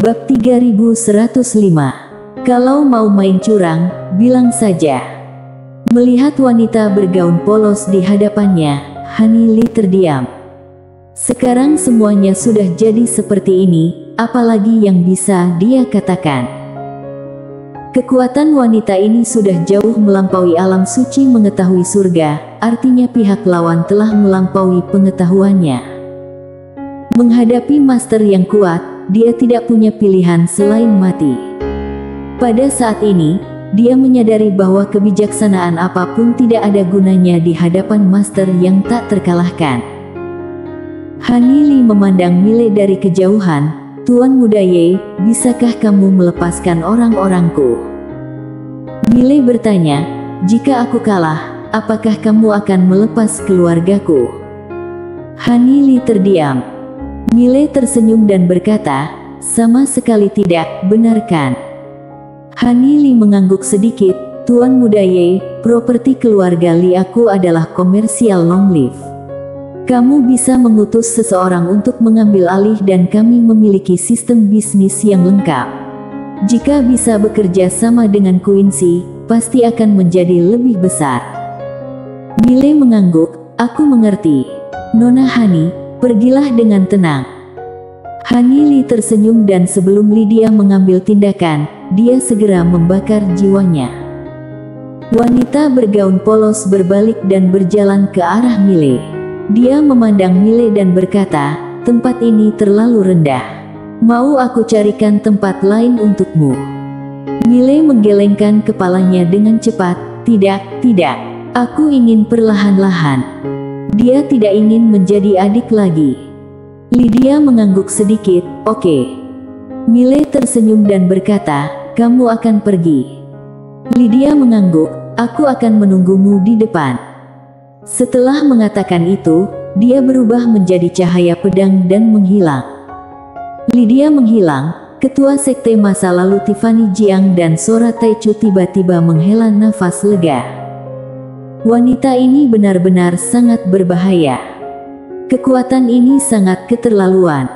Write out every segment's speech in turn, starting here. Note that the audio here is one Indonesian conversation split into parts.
Bab 3105. Kalau mau main curang, bilang saja. Melihat wanita bergaun polos di hadapannya, Hanili terdiam. Sekarang semuanya sudah jadi seperti ini, apalagi yang bisa dia katakan. Kekuatan wanita ini sudah jauh melampaui alam suci mengetahui surga, artinya pihak lawan telah melampaui pengetahuannya. Menghadapi master yang kuat, dia tidak punya pilihan selain mati. Pada saat ini, dia menyadari bahwa kebijaksanaan apapun tidak ada gunanya di hadapan master yang tak terkalahkan. Hanili memandang Mile dari kejauhan. "Tuan Muda Ye, bisakah kamu melepaskan orang-orangku?" Mile bertanya, "Jika aku kalah, apakah kamu akan melepas keluargaku?" Hanili terdiam. Mile tersenyum dan berkata, "Sama sekali tidak, benarkan?" Hanili mengangguk sedikit. "Tuan Muda Ye, properti keluarga Li aku adalah komersial long live. Kamu bisa mengutus seseorang untuk mengambil alih dan kami memiliki sistem bisnis yang lengkap. Jika bisa bekerja sama dengan Quincy, pasti akan menjadi lebih besar." Mile mengangguk, "Aku mengerti. Nona Hani, pergilah dengan tenang." Hanili tersenyum dan sebelum Lydia mengambil tindakan, dia segera membakar jiwanya. Wanita bergaun polos berbalik dan berjalan ke arah Mile. Dia memandang Mile dan berkata, "Tempat ini terlalu rendah. Mau aku carikan tempat lain untukmu?" Mile menggelengkan kepalanya dengan cepat. "Tidak, tidak. Aku ingin perlahan-lahan." Dia tidak ingin menjadi adik lagi. Lydia mengangguk sedikit. "Oke." Mile tersenyum dan berkata, "Kamu akan pergi." Lydia mengangguk, "Aku akan menunggumu di depan." Setelah mengatakan itu, dia berubah menjadi cahaya pedang dan menghilang. Lydia menghilang. Ketua sekte masa lalu Tiffany Jiang dan Sora Taichu tiba-tiba menghela nafas lega. Wanita ini benar-benar sangat berbahaya. Kekuatan ini sangat keterlaluan.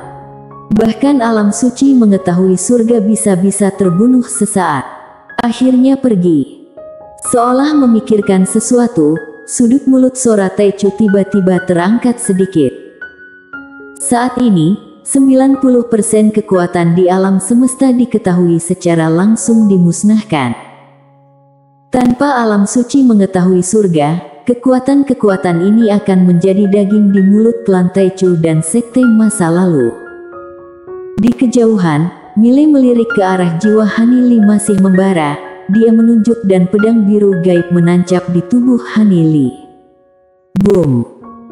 Bahkan alam suci mengetahui surga bisa-bisa terbunuh sesaat. Akhirnya pergi. Seolah memikirkan sesuatu, sudut mulut Sora Taichu tiba-tiba terangkat sedikit. Saat ini, 90% kekuatan di alam semesta diketahui secara langsung dimusnahkan. Tanpa alam suci mengetahui surga, kekuatan-kekuatan ini akan menjadi daging di mulut klan Taichu dan sekte masa lalu. Di kejauhan, Mile melirik ke arah jiwa Hanili masih membara. Dia menunjuk dan pedang biru gaib menancap di tubuh Hanili. Boom!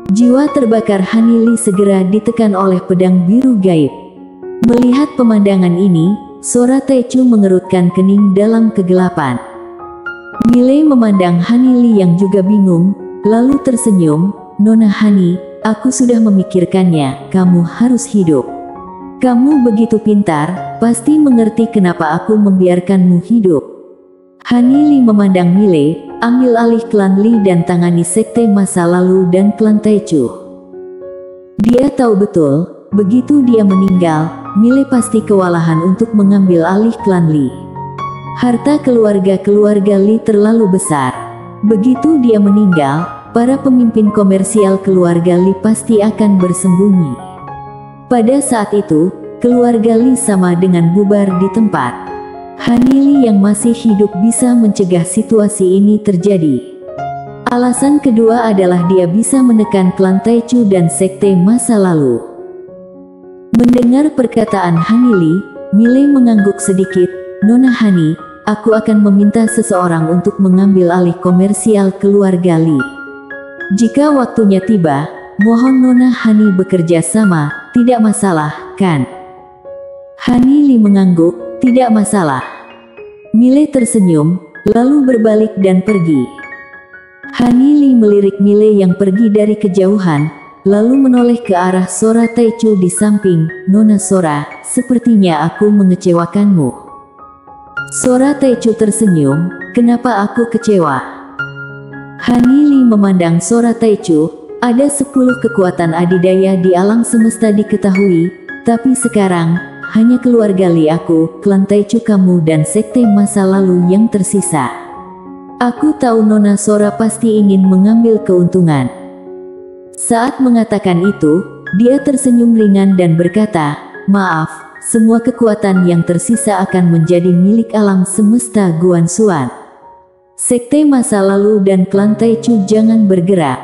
Jiwa terbakar Hanili segera ditekan oleh pedang biru gaib. Melihat pemandangan ini, Sora Taichu mengerutkan kening dalam kegelapan. Mile memandang Hanili yang juga bingung, lalu tersenyum. "Nona Hani, aku sudah memikirkannya, kamu harus hidup. Kamu begitu pintar, pasti mengerti kenapa aku membiarkanmu hidup." Hanili memandang Mile, "Ambil alih klan Li dan tangani sekte masa lalu dan klan Taichu." Dia tahu betul, begitu dia meninggal, Mile pasti kewalahan untuk mengambil alih klan Li. Harta keluarga Li terlalu besar. Begitu dia meninggal, para pemimpin komersial keluarga Li pasti akan bersembunyi. Pada saat itu, keluarga Li sama dengan bubar di tempat. Hanili yang masih hidup bisa mencegah situasi ini terjadi. Alasan kedua adalah dia bisa menekan klan Taichu dan sekte masa lalu. Mendengar perkataan Hanili, Mile mengangguk sedikit. "Nona Hani, aku akan meminta seseorang untuk mengambil alih komersial keluarga Li. Jika waktunya tiba, mohon Nona Hani bekerja sama, tidak masalah, kan?" Hanili mengangguk, "Tidak masalah." Mile tersenyum, lalu berbalik dan pergi. Hanili melirik Mile yang pergi dari kejauhan, lalu menoleh ke arah Sora Taichu di samping. "Nona Sora, sepertinya aku mengecewakanmu." Sora Taichu tersenyum, "Kenapa aku kecewa?" Hanili memandang Sora Taichu. Ada 10 kekuatan adidaya di alam semesta diketahui, tapi sekarang, hanya keluarga Li aku, klan Taichu kamu dan sekte masa lalu yang tersisa. Aku tahu Nona Sora pasti ingin mengambil keuntungan. Saat mengatakan itu, dia tersenyum ringan dan berkata, maaf, semua kekuatan yang tersisa akan menjadi milik alam semesta Guanxuan. Sekte masa lalu dan klan Taichu jangan bergerak.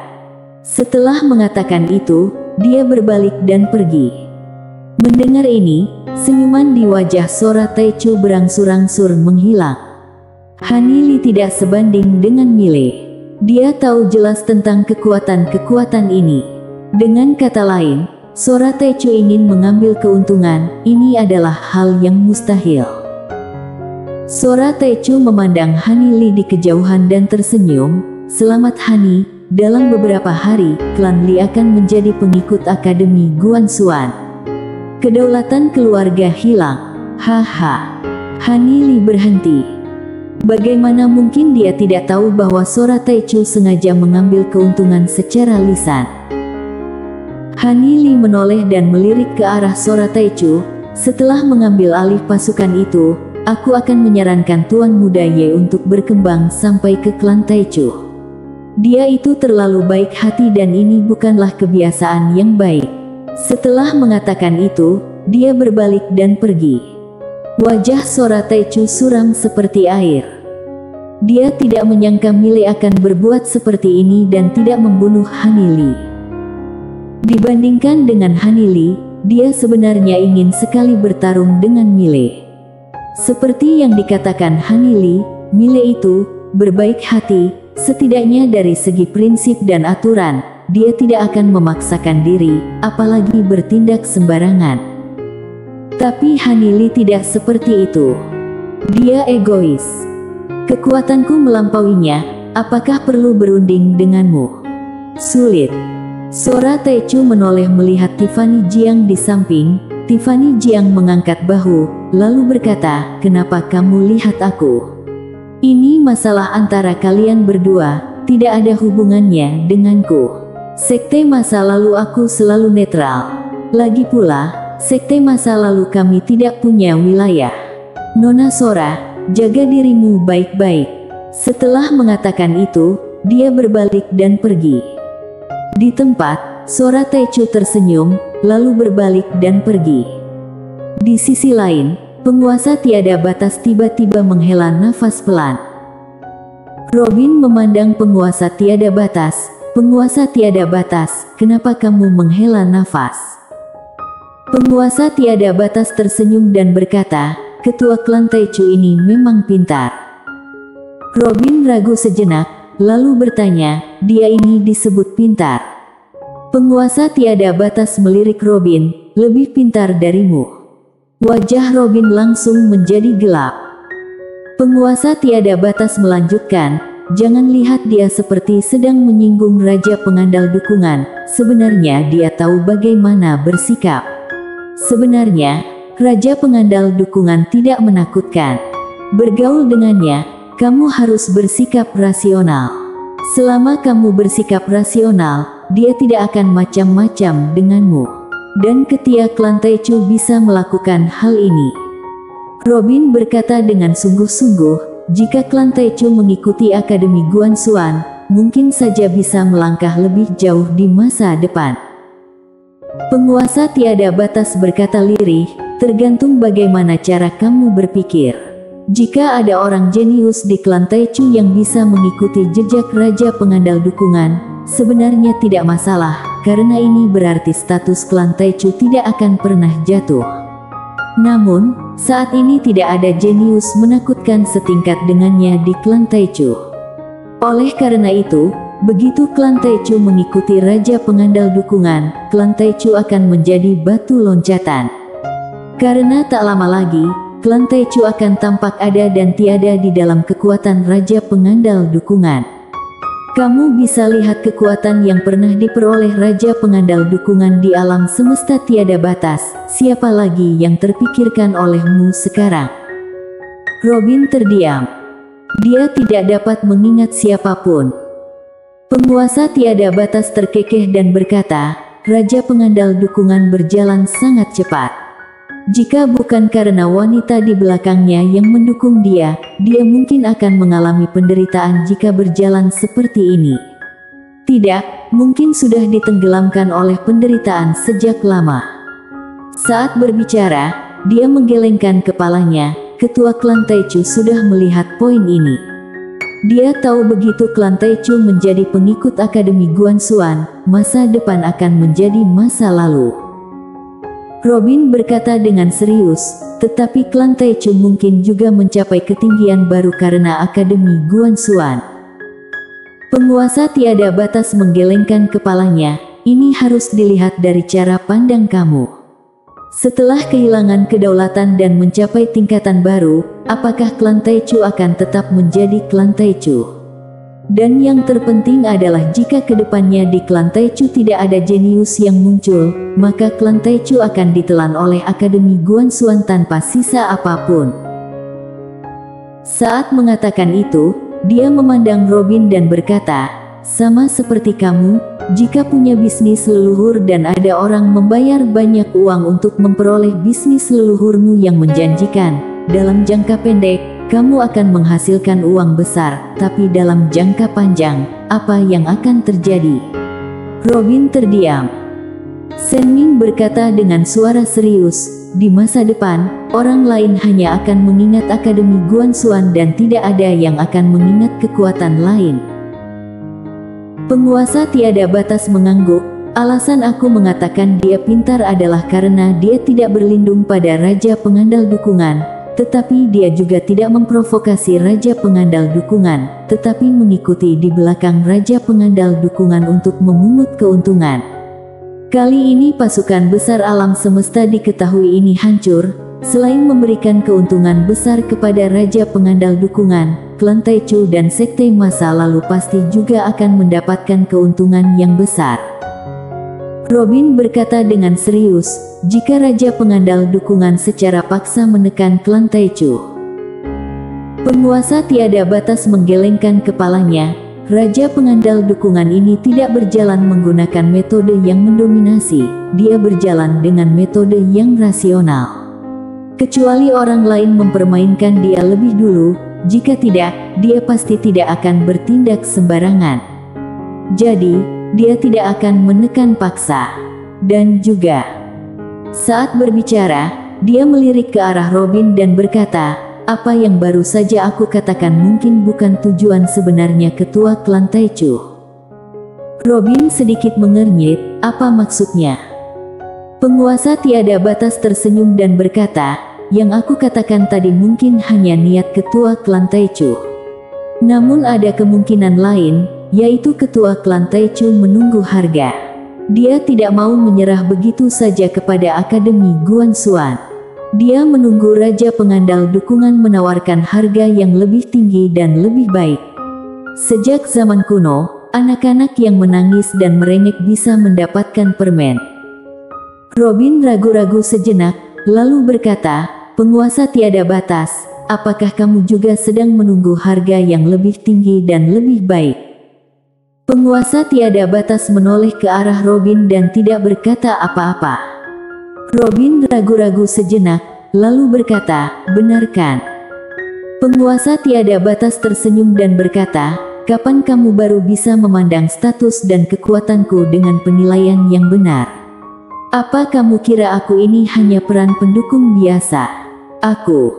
Setelah mengatakan itu, dia berbalik dan pergi. Mendengar ini, senyuman di wajah Sora Taichu berangsur-angsur menghilang. Han Li tidak sebanding dengan Mile. Dia tahu jelas tentang kekuatan-kekuatan ini. Dengan kata lain, Sora Taichu ingin mengambil keuntungan, ini adalah hal yang mustahil. Sora Taichu memandang Han Li di kejauhan dan tersenyum, selamat Han, dalam beberapa hari, klan Li akan menjadi pengikut Akademi Guanxuan. Kedaulatan keluarga hilang. Haha. Han Li berhenti. Bagaimana mungkin dia tidak tahu bahwa Sora Taichu sengaja mengambil keuntungan secara lisan? Han Li menoleh dan melirik ke arah Sora Taichu. Setelah mengambil alih pasukan itu, aku akan menyarankan Tuan Muda Ye untuk berkembang sampai ke klan Taichu. Dia itu terlalu baik hati dan ini bukanlah kebiasaan yang baik. Setelah mengatakan itu, dia berbalik dan pergi. Wajah Sora Taichu suram seperti air. Dia tidak menyangka Mile akan berbuat seperti ini dan tidak membunuh Han Li. Dibandingkan dengan Han Li, dia sebenarnya ingin sekali bertarung dengan Mile. Seperti yang dikatakan Han Li, Mile itu berbaik hati, setidaknya dari segi prinsip dan aturan, dia tidak akan memaksakan diri, apalagi bertindak sembarangan. Tapi Han Li tidak seperti itu. Dia egois. Kekuatanku melampauinya, apakah perlu berunding denganmu? Sulit. Sora Taichu menoleh melihat Tiffany Jiang di samping. Tiffany Jiang mengangkat bahu, lalu berkata, kenapa kamu lihat aku? Ini masalah antara kalian berdua, tidak ada hubungannya denganku. Sekte masa lalu aku selalu netral. Lagi pula, sekte masa lalu kami tidak punya wilayah. Nona Sora, jaga dirimu baik-baik. Setelah mengatakan itu, dia berbalik dan pergi. Di tempat, Sora Taichu tersenyum, lalu berbalik dan pergi. Di sisi lain, penguasa tiada batas tiba-tiba menghela nafas pelan. Robin memandang penguasa tiada batas. Penguasa tiada batas, kenapa kamu menghela nafas? Penguasa tiada batas tersenyum dan berkata, ketua klan Taichu ini memang pintar. Robin ragu sejenak, lalu bertanya, dia ini disebut pintar? Penguasa tiada batas melirik Robin, lebih pintar darimu. Wajah Robin langsung menjadi gelap. Penguasa tiada batas melanjutkan, jangan lihat dia seperti sedang menyinggung Raja Pengandal Dukungan, sebenarnya dia tahu bagaimana bersikap. Sebenarnya, Raja Pengandal Dukungan tidak menakutkan. Bergaul dengannya, kamu harus bersikap rasional. Selama kamu bersikap rasional, dia tidak akan macam-macam denganmu. Dan ketika klan Taichu bisa melakukan hal ini. Robin berkata dengan sungguh-sungguh, jika klan Taichu mengikuti Akademi Guanxuan, mungkin saja bisa melangkah lebih jauh di masa depan. Penguasa tiada batas berkata lirih, tergantung bagaimana cara kamu berpikir. Jika ada orang jenius di klan Taichu yang bisa mengikuti jejak Raja Pengandal Dukungan, sebenarnya tidak masalah, karena ini berarti status klan Taichu tidak akan pernah jatuh. Namun, saat ini tidak ada jenius menakutkan setingkat dengannya di klan Taichu. Oleh karena itu, begitu klan Taichu mengikuti Raja Pengandal Dukungan, klan Taichu akan menjadi batu loncatan. Karena tak lama lagi, klan Taichu akan tampak ada dan tiada di dalam kekuatan Raja Pengandal Dukungan. Kamu bisa lihat kekuatan yang pernah diperoleh Raja Pengandal Dukungan di alam semesta tiada batas, siapa lagi yang terpikirkan olehmu sekarang? Robin terdiam. Dia tidak dapat mengingat siapapun. Penguasa tiada batas terkekeh dan berkata, Raja Pengandal Dukungan berjalan sangat cepat. Jika bukan karena wanita di belakangnya yang mendukung dia mungkin akan mengalami penderitaan jika berjalan seperti ini. Tidak, mungkin sudah ditenggelamkan oleh penderitaan sejak lama. Saat berbicara, dia menggelengkan kepalanya. Ketua klan Taichu sudah melihat poin ini. Dia tahu begitu klan Taichu menjadi pengikut Akademi Guanxuan, masa depan akan menjadi masa lalu. Robin berkata dengan serius, tetapi klan Taichu mungkin juga mencapai ketinggian baru karena Akademi Guanxuan. Penguasa tiada batas menggelengkan kepalanya, ini harus dilihat dari cara pandang kamu. Setelah kehilangan kedaulatan dan mencapai tingkatan baru, apakah klan Taichu akan tetap menjadi klan Taichu? Dan yang terpenting adalah jika kedepannya di klan Taichu tidak ada jenius yang muncul, maka klan Taichu akan ditelan oleh Akademi Guanxuan tanpa sisa apapun. Saat mengatakan itu, dia memandang Robin dan berkata, sama seperti kamu, jika punya bisnis leluhur dan ada orang membayar banyak uang untuk memperoleh bisnis leluhurmu yang menjanjikan, dalam jangka pendek, kamu akan menghasilkan uang besar, tapi dalam jangka panjang, apa yang akan terjadi? Robin terdiam. Shen Ming berkata dengan suara serius, di masa depan, orang lain hanya akan mengingat Akademi Guanxuan dan tidak ada yang akan mengingat kekuatan lain. Penguasa tiada batas mengangguk, alasan aku mengatakan dia pintar adalah karena dia tidak berlindung pada Raja Pengandal Dukungan. Tetapi dia juga tidak memprovokasi Raja Pengandal Dukungan, tetapi mengikuti di belakang Raja Pengandal Dukungan untuk memungut keuntungan. Kali ini pasukan besar alam semesta diketahui ini hancur, selain memberikan keuntungan besar kepada Raja Pengandal Dukungan, klan Taichu dan sekte masa lalu pasti juga akan mendapatkan keuntungan yang besar. Robin berkata dengan serius, jika Raja Pengandal Dukungan secara paksa menekan klan Taichu. Penguasa tiada batas menggelengkan kepalanya, Raja Pengandal Dukungan ini tidak berjalan menggunakan metode yang mendominasi, dia berjalan dengan metode yang rasional. Kecuali orang lain mempermainkan dia lebih dulu, jika tidak, dia pasti tidak akan bertindak sembarangan. Jadi, dia tidak akan menekan paksa. Dan juga, saat berbicara, dia melirik ke arah Robin dan berkata, apa yang baru saja aku katakan mungkin bukan tujuan sebenarnya ketua klan Taichu. Robin sedikit mengernyit, apa maksudnya? Penguasa tiada batas tersenyum dan berkata, yang aku katakan tadi mungkin hanya niat ketua klan Taichu. Namun ada kemungkinan lain, yaitu ketua klan Taichu menunggu harga. Dia tidak mau menyerah begitu saja kepada Akademi Guanxuan. Dia menunggu Raja Pengandal Dukungan menawarkan harga yang lebih tinggi dan lebih baik. Sejak zaman kuno, anak-anak yang menangis dan merengek bisa mendapatkan permen. Robin ragu-ragu sejenak, lalu berkata, penguasa tiada batas, apakah kamu juga sedang menunggu harga yang lebih tinggi dan lebih baik? Penguasa tiada batas menoleh ke arah Robin dan tidak berkata apa-apa. Robin ragu-ragu sejenak, lalu berkata, benarkan? Penguasa tiada batas tersenyum dan berkata, kapan kamu baru bisa memandang status dan kekuatanku dengan penilaian yang benar? Apa kamu kira aku ini hanya peran pendukung biasa? Aku.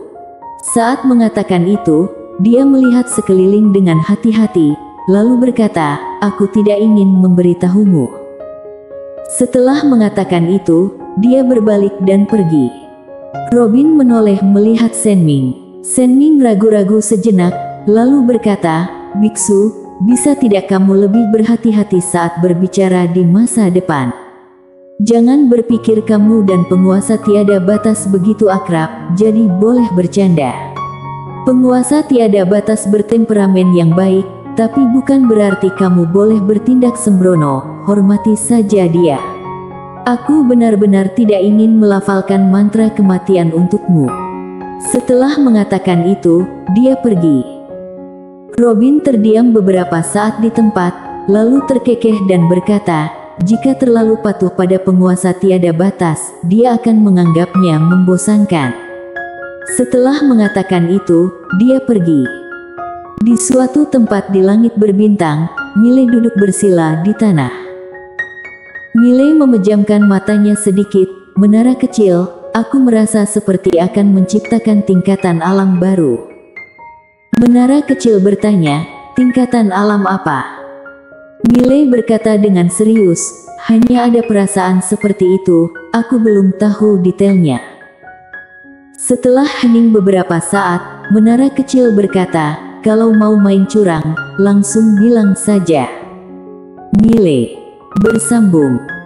Saat mengatakan itu, dia melihat sekeliling dengan hati-hati, lalu berkata, aku tidak ingin memberitahumu. Setelah mengatakan itu, dia berbalik dan pergi. Robin menoleh melihat Shen Ming. Shen Ming ragu-ragu sejenak, lalu berkata, biksu, bisa tidak kamu lebih berhati-hati saat berbicara di masa depan? Jangan berpikir kamu dan penguasa tiada batas begitu akrab, jadi boleh bercanda. Penguasa tiada batas bertemperamen yang baik, tapi bukan berarti kamu boleh bertindak sembrono, hormati saja dia. Aku benar-benar tidak ingin melafalkan mantra kematian untukmu. Setelah mengatakan itu, dia pergi. Robin terdiam beberapa saat di tempat, lalu terkekeh dan berkata, jika terlalu patuh pada penguasa tiada batas, dia akan menganggapnya membosankan. Setelah mengatakan itu, dia pergi. Di suatu tempat di langit berbintang, Miley duduk bersila di tanah. Miley memejamkan matanya sedikit. Menara kecil, aku merasa seperti akan menciptakan tingkatan alam baru. Menara kecil bertanya, tingkatan alam apa? Miley berkata dengan serius, hanya ada perasaan seperti itu, aku belum tahu detailnya. Setelah hening beberapa saat, menara kecil berkata, kalau mau main curang, langsung bilang saja. Miley bersambung.